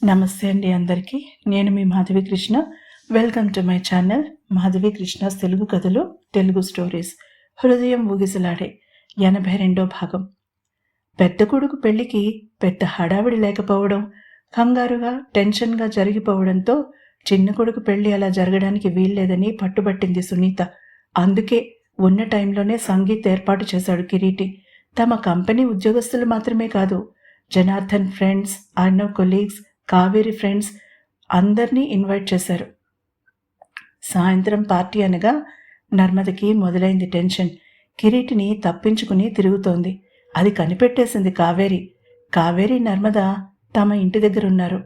నమస్తే అండి అందరికీ. నేను మీ Madhavi Krishna. Welcome to my channel Madhavi Krishna's Telugu కథలు, తెలుగు స్టోరీస్. హృదయం ఊగిసలాడే 82వ భాగం. పెద్ద కొడుకు పెళ్లికి పెద్ద హడావిడి లేకపోవడం, కంగారుగా టెన్షన్గా జరిగిపోవడంతో చిన్న కొడుకు పెళ్లి అలా జరగడానికి వీల్లేదని పట్టుబట్టింది సునీత. అందుకే ఉన్న టైంలోనే సంగీత్ ఏర్పాటు చేశాడు కిరీటి. తమ కంపెనీ ఉద్యోగస్తులు మాత్రమే కాదు, Janardhan friends, Arnav colleagues, Kaveri friends అందరినీ ఇన్వైట్ చేశారు. సాయంత్రం పార్టీ అనగా నర్మదకి మొదలైంది టెన్షన్. కిరీటిని తప్పించుకుని తిరుగుతోంది. అది కనిపెట్టేసింది కావేరి నర్మద తమ ఇంటి దగ్గర ఉన్నారు.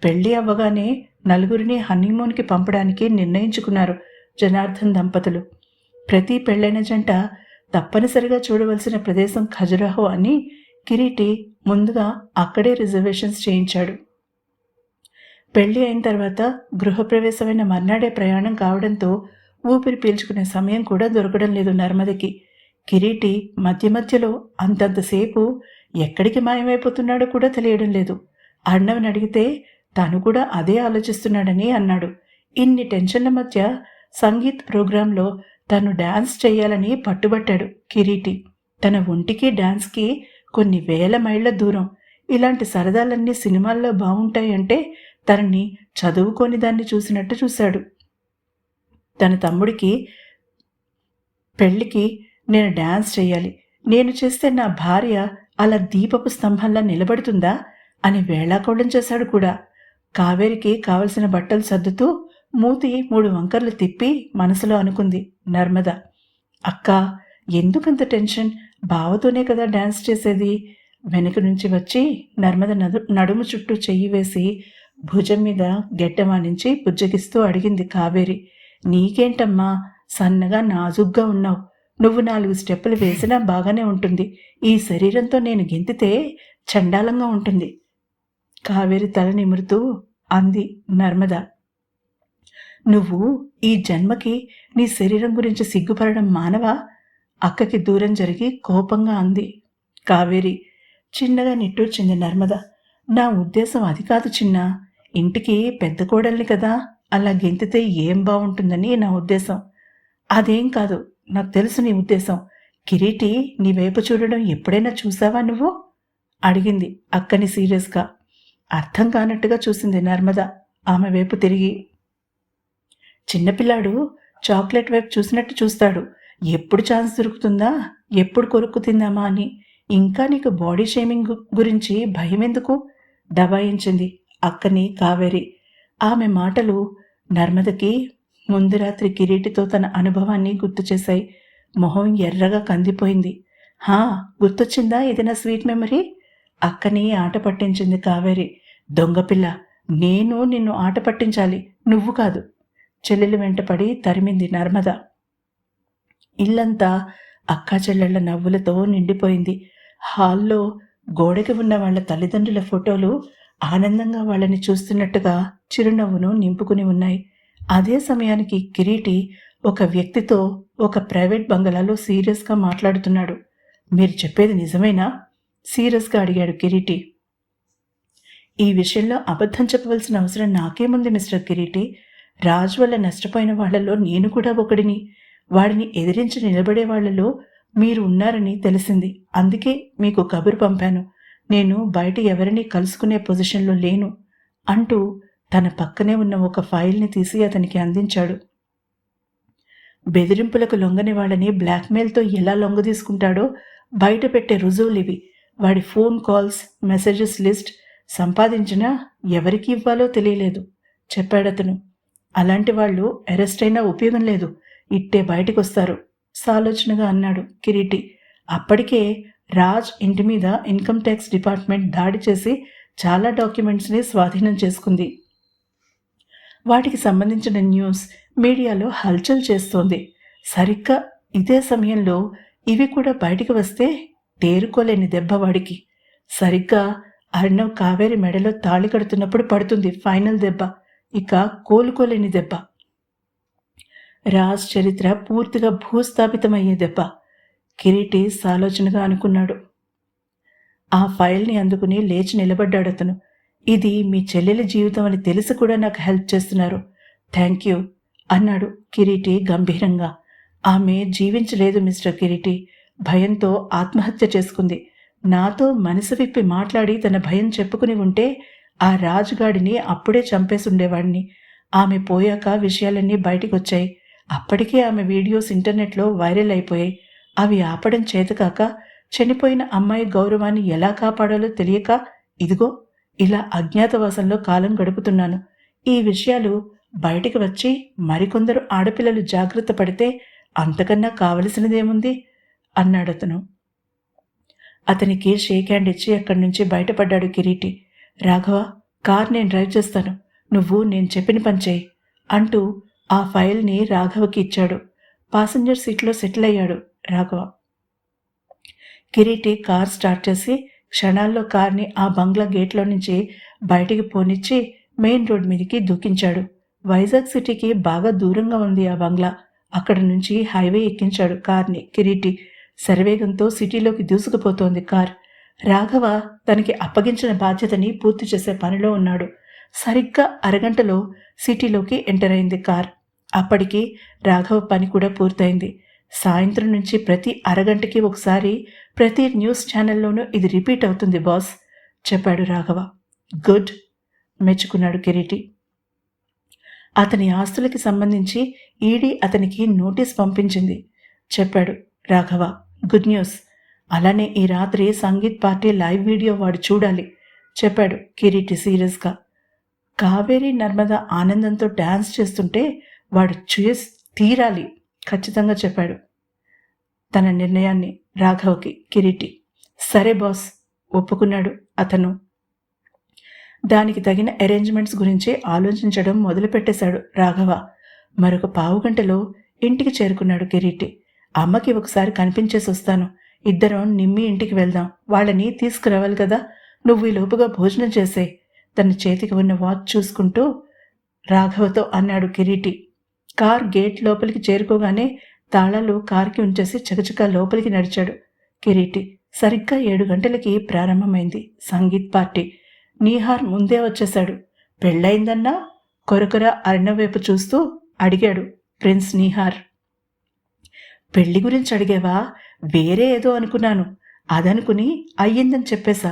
పెళ్లి అవ్వగానే నలుగురిని హనీమూన్కి పంపడానికి నిర్ణయించుకున్నారు జనార్దన్ దంపతులు. ప్రతి పెళ్ళైన జంట తప్పనిసరిగా చూడవలసిన ప్రదేశం ఖజురాహో అని కిరీటి ముందుగా అక్కడే రిజర్వేషన్స్ చేయించాడు. పెళ్లి అయిన తర్వాత గృహప్రవేశమైన మర్నాడే ప్రయాణం కావడంతో ఊపిరి పీల్చుకునే సమయం కూడా దొరకడం లేదు నర్మదకి. కిరీటి మధ్య మధ్యలో అంతంతసేపు ఎక్కడికి మాయమైపోతున్నాడో కూడా తెలియడం లేదు. అర్ణవ్ని అడిగితే తను కూడా అదే ఆలోచిస్తున్నాడని అన్నాడు. ఇన్ని టెన్షన్ల మధ్య సంగీత్ ప్రోగ్రాంలో తను డాన్స్ చేయాలని పట్టుబట్టాడు కిరీటి. తన ఒంటికి డాన్స్కి కొన్ని వేల మైళ్ళ దూరం. ఇలాంటి సరదాలన్నీ సినిమాల్లో బాగుంటాయంటే తనని చదువుకొని దాన్ని చూసినట్టు చూశాడు. తన తమ్ముడికి పెళ్లికి నేను డాన్స్ చేయాలి, నేను చేస్తే నా భార్య అలా దీపపు స్తంభంలా నిలబడుతుందా అని వేళాకోళం చేశాడు కూడా. కావేరికి కావలసిన బట్టలు సర్దుతూ మూతి 3 వంకర్లు తిప్పి మనసులో అనుకుంది నర్మద. అక్క, ఎందుకంత టెన్షన్? బావతోనే కదా డాన్స్ చేసేది. వెనక నుంచి వచ్చి నర్మద నడుము చుట్టూ చెయ్యి వేసి భుజం మీద గెట్టమానించి పుజ్జగిస్తూ అడిగింది కావేరి. నీకేంటమ్మా, సన్నగా నాజుగ్గా ఉన్నావు. నువ్వు 4 స్టెప్పులు వేసినా బాగానే ఉంటుంది. ఈ శరీరంతో నేను గెంతితే చండాలంగా ఉంటుంది. కావేరి తల నిమురుతూ అంది నర్మద. నువ్వు ఈ జన్మకి నీ శరీరం గురించి సిగ్గుపడడం మానవా? అక్కకి దూరం జరిగి కోపంగా అంది కావేరి. చిన్నగా నిట్టూర్చింది నర్మద. నా ఉద్దేశం అది కాదు చిన్నా. ఇంటికి పెద్ద కోడల్ని కదా, అలా గెంతితే ఏం బాగుంటుందని నా ఉద్దేశం. అదేం కాదు, నాకు తెలుసు నీ ఉద్దేశం. కిరీటి నీ వైపు చూడడం ఎప్పుడైనా చూసావా నువ్వు? అడిగింది అక్కని సీరియస్గా. అర్థం కానట్టుగా చూసింది నర్మద ఆమె వైపు తిరిగి. చిన్నపిల్లాడు చాక్లెట్ వైపు చూసినట్టు చూస్తాడు. ఎప్పుడు ఛాన్స్ దొరుకుతుందా, ఎప్పుడు కొరుక్కు తిందామా అని. ఇంకా నీకు బాడీ షేమింగ్ గురించి భయం ఎందుకు? దబాయించింది అక్కని కావేరి. ఆమె మాటలు నర్మదకి ముందు రాత్రి కిరీటితో తన అనుభవాన్ని గుర్తు చేశాయి. మొహం ఎర్రగా కందిపోయింది. గుర్తొచ్చిందా ఏదైనా స్వీట్ మెమరీ? అక్కని ఆట పట్టించింది కావేరి. దొంగపిల్ల, నేను నిన్ను ఆట పట్టించాలి, నువ్వు కాదు. చెల్లెలు వెంటపడి తరిమింది నర్మద. ఇల్లంతా అక్కా చెల్లెళ్ల నవ్వులతో నిండిపోయింది. హాల్లో గోడకి ఉన్న వాళ్ళ తల్లిదండ్రుల ఫోటోలు ఆనందంగా వాళ్ళని చూస్తున్నట్టుగా చిరునవ్వును నింపుకుని ఉన్నాయి. అదే సమయానికి కిరీటి ఒక వ్యక్తితో ఒక ప్రైవేట్ బంగళాలో సీరియస్గా మాట్లాడుతున్నాడు. మీరు చెప్పేది నిజమేనా? సీరియస్గా అడిగాడు కిరీటి. ఈ విషయంలో అబద్ధం చెప్పవలసిన అవసరం నాకేముంది మిస్టర్ కిరీటి? రాజ్ వల్ల నష్టపోయిన వాళ్లలో నేను కూడా ఒకడిని. వాడిని ఎదిరించి నిలబడే వాళ్లలో మీరు ఉన్నారని తెలిసింది. అందుకే మీకు కబురు పంపాను. నేను బయట ఎవరిని కలుసుకునే పొజిషన్లో లేను అంటూ తన పక్కనే ఉన్న ఒక ఫైల్ని తీసి అతనికి అందించాడు. బెదిరింపులకు లొంగని వాళ్ళని బ్లాక్మెయిల్తో ఎలా లొంగ తీసుకుంటాడో బయట పెట్టే రుజువులివి. వాడి ఫోన్ కాల్స్, మెసేజెస్ లిస్ట్ సంపాదించినా ఎవరికి ఇవ్వాలో తెలియలేదు చెప్పాడతను. అలాంటి వాళ్ళు అరెస్ట్ అయినా ఉపయోగం లేదు, ఇట్టే బయటకు వస్తారు సాలోచనగా అన్నాడు కిరీటి. అప్పటికే రాజ్ ఇంటి మీద ఇన్కమ్ ట్యాక్స్ డిపార్ట్మెంట్ దాడి చేసి చాలా డాక్యుమెంట్స్ని స్వాధీనం చేసుకుంది. వాటికి సంబంధించిన న్యూస్ మీడియాలో హల్చల్ చేస్తోంది. సరిగ్గా ఇదే సమయంలో ఇవి కూడా బయటికి వస్తే తేరుకోలేని దెబ్బ వాడికి. సరిగ్గా అర్ణవ్ కావేరి మెడలో తాళి కడుతున్నప్పుడు పడుతుంది ఫైనల్ దెబ్బ. ఇక కోలుకోలేని దెబ్బ. రాజ్ చరిత్ర పూర్తిగా భూస్థాపితమయ్యే దెబ్బ. కిరీటి సాలోచనగా అనుకున్నాడు. ఆ ఫైల్ని అందుకుని లేచి నిలబడ్డాడతను. ఇది మీ చెల్లెలి జీవితం అని తెలిసి కూడా నాకు హెల్ప్ చేస్తున్నారు. థ్యాంక్ యూ అన్నాడు కిరీటి గంభీరంగా. ఆమె జీవించలేదు మిస్టర్ కిరీటి. భయంతో ఆత్మహత్య చేసుకుంది. నాతో మనసు విప్పి మాట్లాడి తన భయం చెప్పుకుని ఉంటే ఆ రాజుగాడిని అప్పుడే చంపేసుండేవాడిని. ఆమె పోయాక విషయాలన్నీ బయటికొచ్చాయి. అప్పటికే ఆమె వీడియోస్ ఇంటర్నెట్లో వైరల్ అయిపోయాయి. అవి ఆపడం చేతకాక చనిపోయిన అమ్మాయి గౌరవాన్ని ఎలా కాపాడాలో తెలియక ఇదిగో ఇలా అజ్ఞాతవాసంలో కాలం గడుపుతున్నాను. ఈ విషయాలు బయటికి వచ్చి మరికొందరు ఆడపిల్లలు జాగ్రత్త పడితే అంతకన్నా కావలసినదేముంది అన్నాడతను. అతనికి షేక్ హ్యాండ్ ఇచ్చి అక్కడి నుంచి బయటపడ్డాడు కిరీటి. రాఘవ, కార్ నేను డ్రైవ్ చేస్తాను, నువ్వు నేను చెప్పిన పని చేయి అంటూ ఆ ఫైల్ని రాఘవకి ఇచ్చాడు. పాసెంజర్ సీట్లో సెటిల్ అయ్యాడు రాఘవ. కిరీటి కార్ స్టార్ట్ చేసి క్షణాల్లో కార్ని ఆ బంగ్లా గేట్లో నుంచి బయటికి పోనిచ్చి మెయిన్ రోడ్ మీదకి దూకించాడు. వైజాగ్ సిటీకి బాగా దూరంగా ఉంది ఆ బంగ్లా. అక్కడ నుంచి హైవే ఎక్కించాడు కార్ని కిరీటి. శరవేగంతో సిటీలోకి దూసుకుపోతోంది కార్. రాఘవ తనకి అప్పగించిన బాధ్యతని పూర్తి చేసే పనిలో ఉన్నాడు. సరిగ్గా అరగంటలో సిటీలోకి ఎంటర్ అయింది కార్. అప్పటికి రాఘవ పని కూడా పూర్తయింది. సాయంత్రం నుంచి ప్రతి అరగంటకి ఒకసారి ప్రతి న్యూస్ ఛానల్లోనూ ఇది రిపీట్ అవుతుంది బాస్ చెప్పాడు రాఘవ. గుడ్ మెచ్చుకున్నాడు కిరీటి. అతని ఆస్తులకి సంబంధించి ఈడీ అతనికి నోటీస్ పంపించింది చెప్పాడు రాఘవ. Good news. అలానే ఈ రాత్రి సంగీత్ పార్టీ లైవ్ వీడియో వాడు చూడాలి చెప్పాడు కిరీటి సీరియస్గా. కావేరి నర్మద ఆనందంతో డ్యాన్స్ చేస్తుంటే వాడు చూసి తీరాలి ఖచ్చితంగా చెప్పాడు తన నిర్ణయాన్ని రాఘవకి కిరీటి. సరే బాస్ ఒప్పుకున్నాడు అతను. దానికి తగిన అరేంజ్మెంట్స్ గురించి ఆలోచించడం మొదలుపెట్టేశాడు రాఘవ. మరొక పావుగంటలో ఇంటికి చేరుకున్నాడు కిరీటి. అమ్మకి ఒకసారి కనిపించేసి వస్తాను, ఇద్దరం నిమ్మి ఇంటికి వెళ్దాం, వాళ్ళని తీసుకురావాలి కదా, నువ్వు ఈ లోపుగా భోజనం చేసే తన చేతికి ఉన్న వాచ్ చూసుకుంటూ రాఘవతో అన్నాడు కిరీటి. కార్ గేట్ లోపలికి చేరుకోగానే తాళాలు కార్కి ఉంచేసి చకచకా లోపలికి నడిచాడు కిరీటి. సరిగ్గా 7 గంటలకి ప్రారంభమైంది సంగీత్ పార్టీ. నీహార్ ముందే వచ్చేశాడు. పెళ్ళయిందన్నా కొరకొర అర్ణవ్ వైపు చూస్తూ అడిగాడు ప్రిన్స్ నీహార్. పెళ్లి గురించి అడిగేవా? వేరే ఏదో అనుకున్నాను, అదనుకుని అయ్యిందని చెప్పేశా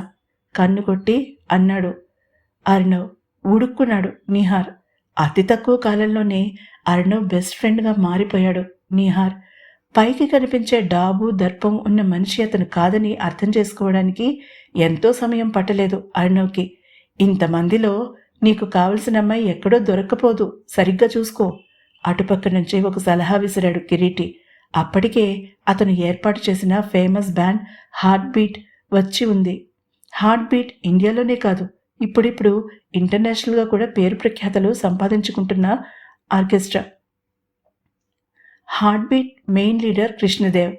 కన్ను కొట్టి అన్నాడు అర్ణవ్. ఉడుక్కున్నాడు నీహార్. అతి తక్కువ కాలంలోనే అర్ణవ్ బెస్ట్ ఫ్రెండ్గా మారిపోయాడు నీహార్. పైకి కనిపించే డాబు దర్పం ఉన్న మనిషి అతను కాదని అర్థం చేసుకోవడానికి ఎంతో సమయం పట్టలేదు అర్ణవ్కి. ఇంతమందిలో నీకు కావలసిన అమ్మాయి ఎక్కడో దొరక్కపోదు, సరిగ్గా చూసుకో అటుపక్క నుంచి ఒక సలహా విసిరాడు కిరీటి. అప్పటికే అతను ఏర్పాటు చేసిన ఫేమస్ బ్యాండ్ హార్ట్ బీట్ వచ్చి ఉంది. హార్ట్ బీట్ ఇండియాలోనే కాదు, ఇప్పుడిప్పుడు ఇంటర్నేషనల్గా కూడా పేరు ప్రఖ్యాతలు సంపాదించుకుంటున్న orchestra. Heart beat main leader Krishnadev,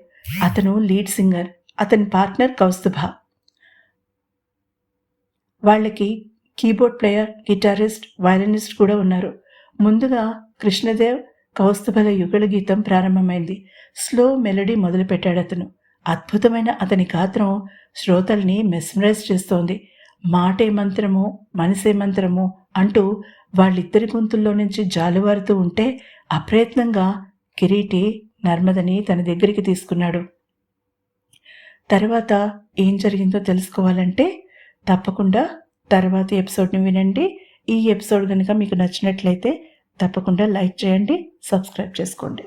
అతను లీడ్ సింగర్, అతని పార్ట్నర్ కౌస్తుభ. వాళ్ళకి కీబోర్డ్ ప్లేయర్, గిటారిస్ట్, వయలినిస్ట్ కూడా ఉన్నారు. ముందుగా కృష్ణదేవ్ కౌస్తుభల యుగళ గీతం ప్రారంభమైంది. స్లో మెలడీ మొదలుపెట్టాడు అతను. అద్భుతమైన అతని గాత్రం శ్రోతల్ని మెస్మరైజ్ చేస్తోంది. మాటే మంత్రము మనసే మంత్రము అంటూ వాళ్ళిద్దరి గొంతుల్లో నుంచి జాలువారుతూ ఉంటే అప్రయత్నంగా కిరీటి నర్మదని తన దగ్గరికి తీసుకున్నాడు. తర్వాత ఏం జరిగిందో తెలుసుకోవాలంటే తప్పకుండా తర్వాతి ఎపిసోడ్ని వినండి. ఈ ఎపిసోడ్ కనుక మీకు నచ్చినట్లయితే తప్పకుండా లైక్ చేయండి, సబ్స్క్రైబ్ చేసుకోండి.